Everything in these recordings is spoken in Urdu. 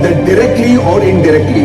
that directly or indirectly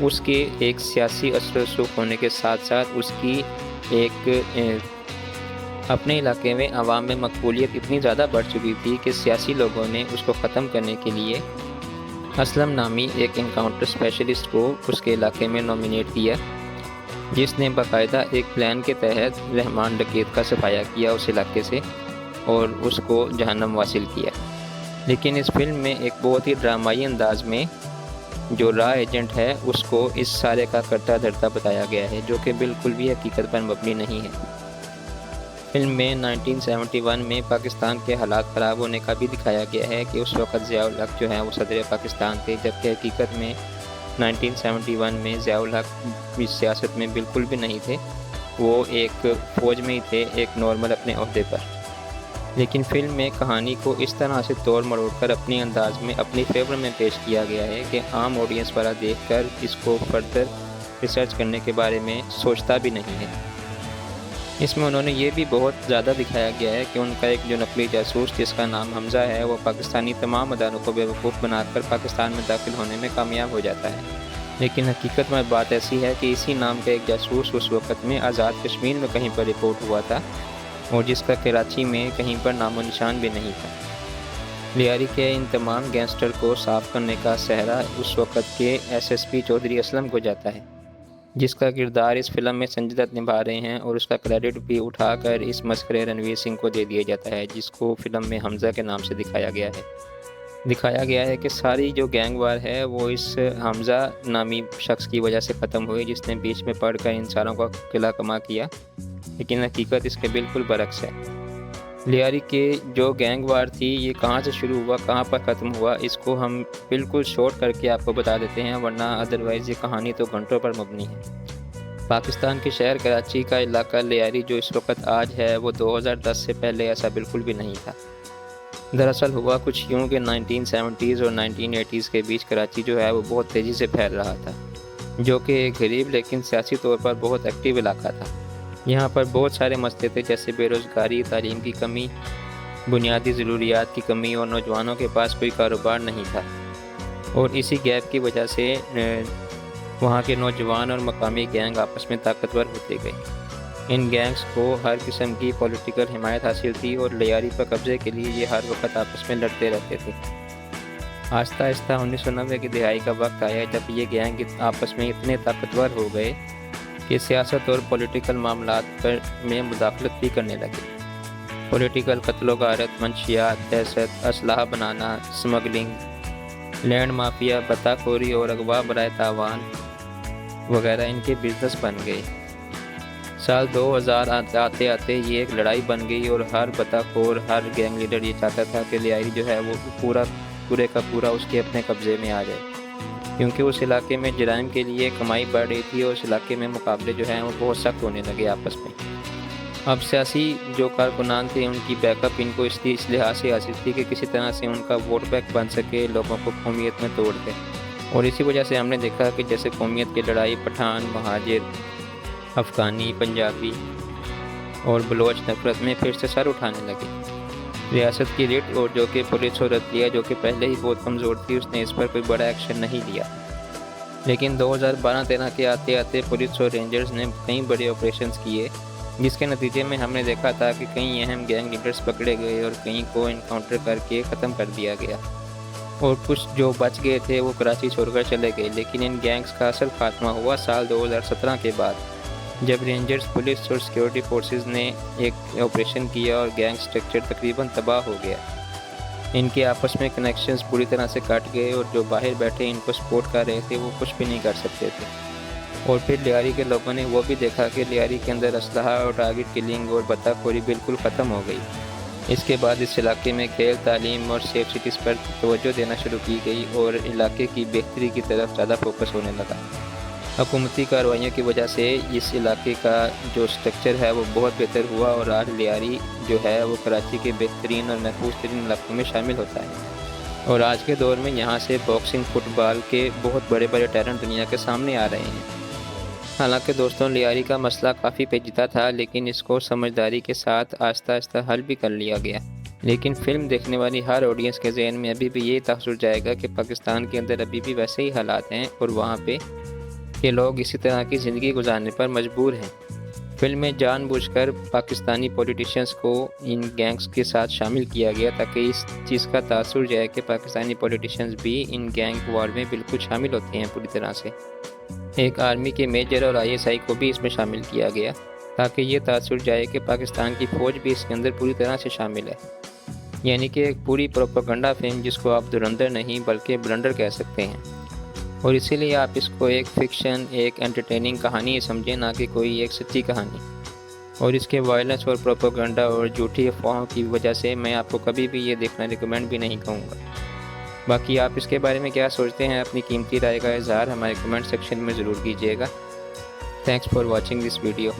اس کے ایک سیاسی اثر و رسوخ ہونے کے ساتھ ساتھ اس کی ایک اپنے علاقے میں عوام میں مقبولیت اتنی زیادہ بڑھ چکی تھی کہ سیاسی لوگوں نے اس کو ختم کرنے کے لیے اسلم نامی ایک انکاؤنٹر اسپیشلسٹ کو اس کے علاقے میں نامینیٹ کیا، جس نے باقاعدہ ایک پلان کے تحت رحمان ڈکیت کا صفایا کیا اس علاقے سے اور اس کو جہنم واصل کیا۔ لیکن اس فلم میں ایک بہت ہی ڈرامائی انداز میں جو را ایجنٹ ہے اس کو اس سارے کا کرتا دھرتا بتایا گیا ہے، جو کہ بالکل بھی حقیقت پر مبنی نہیں ہے۔ فلم میں 1971 میں پاکستان کے حالات خراب ہونے کا بھی دکھایا گیا ہے کہ اس وقت ضیاء الحق جو ہیں وہ صدر پاکستان تھے، جبکہ حقیقت میں 1971 میں ضیاء الحق اس سیاست میں بالکل بھی نہیں تھے، وہ ایک فوج میں ہی تھے، ایک نارمل اپنے عہدے پر۔ لیکن فلم میں کہانی کو اس طرح سے توڑ مروڑ کر اپنی انداز میں اپنی فیور میں پیش کیا گیا ہے کہ عام آڈینس والا دیکھ کر اس کو فردر ریسرچ کرنے کے بارے میں سوچتا بھی نہیں ہے۔ اس میں انہوں نے یہ بھی بہت زیادہ دکھایا گیا ہے کہ ان کا ایک جو نقلی جاسوس جس کا نام حمزہ ہے وہ پاکستانی تمام اداروں کو بیوقوف بنا کر پاکستان میں داخل ہونے میں کامیاب ہو جاتا ہے، لیکن حقیقت میں بات ایسی ہے کہ اسی نام کا ایک جاسوس اس وقت میں آزاد کشمیر میں کہیں پر رپورٹ ہوا تھا اور جس کا کراچی میں کہیں پر نام و نشان بھی نہیں تھا۔ لیاری کے ان تمام گینگسٹر کو صاف کرنے کا سہرا اس وقت کے SSP چودھری اسلم کو جاتا ہے، جس کا کردار اس فلم میں سنجے دت نبھا رہے ہیں، اور اس کا کریڈٹ بھی اٹھا کر اس مسخرے رنویر سنگھ کو دے دیا جاتا ہے، جس کو فلم میں حمزہ کے نام سے دکھایا گیا ہے کہ ساری جو گینگ وار ہے وہ اس حمزہ نامی شخص کی وجہ سے ختم ہوئی، جس نے بیچ میں پڑھ کر ان ساروں کا قلعہ کما کیا، لیکن حقیقت اس کے بالکل برعکس ہے۔ لیاری کے جو گینگ وار تھی یہ کہاں سے شروع ہوا، کہاں پر ختم ہوا، اس کو ہم بالکل شارٹ کر کے آپ کو بتا دیتے ہیں، ورنہ ادروائز یہ کہانی تو گھنٹوں پر مبنی ہے۔ پاکستان کے شہر کراچی کا علاقہ لیاری جو اس وقت آج ہے وہ 2010 سے پہلے ایسا بالکل بھی نہیں تھا۔ دراصل ہوا کچھ یوں کہ 1970s اور 1980s کے بیچ کراچی جو ہے وہ بہت تیزی سے پھیل رہا تھا، جو کہ ایک غریب لیکن سیاسی طور پر بہت ایکٹیو علاقہ تھا۔ یہاں پر بہت سارے مسئلے تھے جیسے بے روزگاری، تعلیم کی کمی، بنیادی ضروریات کی کمی، اور نوجوانوں کے پاس کوئی کاروبار نہیں تھا، اور اسی گیپ کی وجہ سے وہاں کے نوجوان اور مقامی گینگ آپس میں طاقتور ہوتے گئے۔ ان گینگز کو ہر قسم کی پولیٹیکل حمایت حاصل تھی اور لیاری پر قبضے کے لیے یہ ہر وقت آپس میں لڑتے رہتے تھے۔ آہستہ آہستہ 1990 کی دہائی کا وقت آیا جب یہ گینگ آپس میں اتنے طاقتور ہو گئے کہ سیاست اور پولیٹیکل معاملات میں مداخلت بھی کرنے لگے۔ پولیٹیکل قتل و غارت، منشیات، دہشت، اسلحہ بنانا، سمگلنگ، لینڈ مافیا، بطا خوری اور اغوا برائے تاوان وغیرہ ان کے بزنس بن گئے۔ سال 2000 آتے آتے یہ ایک لڑائی بن گئی اور ہر بطا خور، ہر گینگ لیڈر یہ چاہتا تھا کہ لیاری جو ہے وہ پورے کا پورا اس کے اپنے قبضے میں آ جائے، کیونکہ اس علاقے میں جرائم کے لیے کمائی بڑھ رہی تھی اور اس علاقے میں مقابلے جو ہیں وہ بہت سخت ہونے لگے آپس میں۔ اب سیاسی جو کارکنان تھے ان کی بیک اپ ان کو اس لحاظ سے حاصل تھی کہ کسی طرح سے ان کا ووٹ بینک بن سکے، لوگوں کو قومیت میں توڑ دے، اور اسی وجہ سے ہم نے دیکھا کہ جیسے قومیت کی لڑائی پٹھان، مہاجر، افغانی، پنجابی اور بلوچ نفرت میں پھر سے سر اٹھانے لگے۔ ریاست کی ریٹ اور جو کہ پولیس اور عدلیہ جو کہ پہلے ہی بہت کمزور تھی اس نے اس پر کوئی بڑا ایکشن نہیں لیا، لیکن 2012-13 کے آتے آتے پولیس اور رینجرز نے کئی بڑے آپریشنز کیے، جس کے نتیجے میں ہم نے دیکھا تھا کہ کئی اہم گینگ لیڈرز پکڑے گئے اور کئی کو انکاؤنٹر کر کے ختم کر دیا گیا، اور کچھ جو بچ گئے تھے وہ کراچی چھوڑ کر چلے گئے۔ لیکن ان گینگز کا اصل خاتمہ ہوا سال 2017 کے بعد، جب رینجرز، پولیس اور سیکیورٹی فورسز نے ایک آپریشن کیا اور گینگ سٹرکچر تقریباً تباہ ہو گیا۔ ان کے آپس میں کنیکشنز پوری طرح سے کٹ گئے اور جو باہر بیٹھے ان کو سپورٹ کر رہے تھے وہ کچھ بھی نہیں کر سکتے تھے۔ اور پھر لیاری کے لوگوں نے وہ بھی دیکھا کہ لیاری کے اندر اسلحہ اور ٹارگٹ کلنگ اور بطا خوری بالکل ختم ہو گئی۔ اس کے بعد اس علاقے میں کھیل، تعلیم اور سیف سٹیز پر توجہ دینا شروع کی گئی اور علاقے کی بہتری کی طرف زیادہ فوکس ہونے لگا۔ حکومتی کارروائیوں کی وجہ سے اس علاقے کا جو سٹرکچر ہے وہ بہت بہتر ہوا اور آج لیاری جو ہے وہ کراچی کے بہترین اور محفوظ ترین علاقوں میں شامل ہوتا ہے، اور آج کے دور میں یہاں سے باکسنگ، فٹ بال کے بہت بڑے بڑے ٹیلنٹ دنیا کے سامنے آ رہے ہیں۔ حالانکہ دوستوں لیاری کا مسئلہ کافی پیچیدہ تھا، لیکن اس کو سمجھداری کے ساتھ آہستہ آہستہ حل بھی کر لیا گیا۔ لیکن فلم دیکھنے والی ہر آڈینس کے ذہن میں ابھی بھی یہ تاثر جائے گا کہ پاکستان کے اندر ابھی بھی ویسے ہی حالات ہیں اور وہاں پہ کہ لوگ اسی طرح کی زندگی گزارنے پر مجبور ہیں۔ فلم میں جان بوجھ کر پاکستانی پولیٹیشینز کو ان گینگز کے ساتھ شامل کیا گیا تاکہ اس چیز کا تاثر جائے کہ پاکستانی پولیٹیشینز بھی ان گینگ وار میں بالکل شامل ہوتے ہیں پوری طرح سے۔ ایک آرمی کے میجر اور ISI کو بھی اس میں شامل کیا گیا تاکہ یہ تاثر جائے کہ پاکستان کی فوج بھی اس کے اندر پوری طرح سے شامل ہے، یعنی کہ ایک پوری پروپیگنڈا فلم جس کو آپ دھرندر نہیں بلکہ بلنڈر کہہ سکتے ہیں، اور اسی لیے آپ اس کو ایک فکشن، ایک انٹرٹیننگ کہانی سمجھیں، نہ کہ کوئی ایک سچی کہانی۔ اور اس کے وائلنس اور پروپیگنڈا اور جھوٹی افواہوں کی وجہ سے میں آپ کو کبھی بھی یہ دیکھنا ریکمینڈ بھی نہیں کروں گا۔ باقی آپ اس کے بارے میں کیا سوچتے ہیں، اپنی قیمتی رائے کا اظہار ہمارے کمنٹ سیکشن میں ضرور کیجیے گا۔ Thanks for watching this video.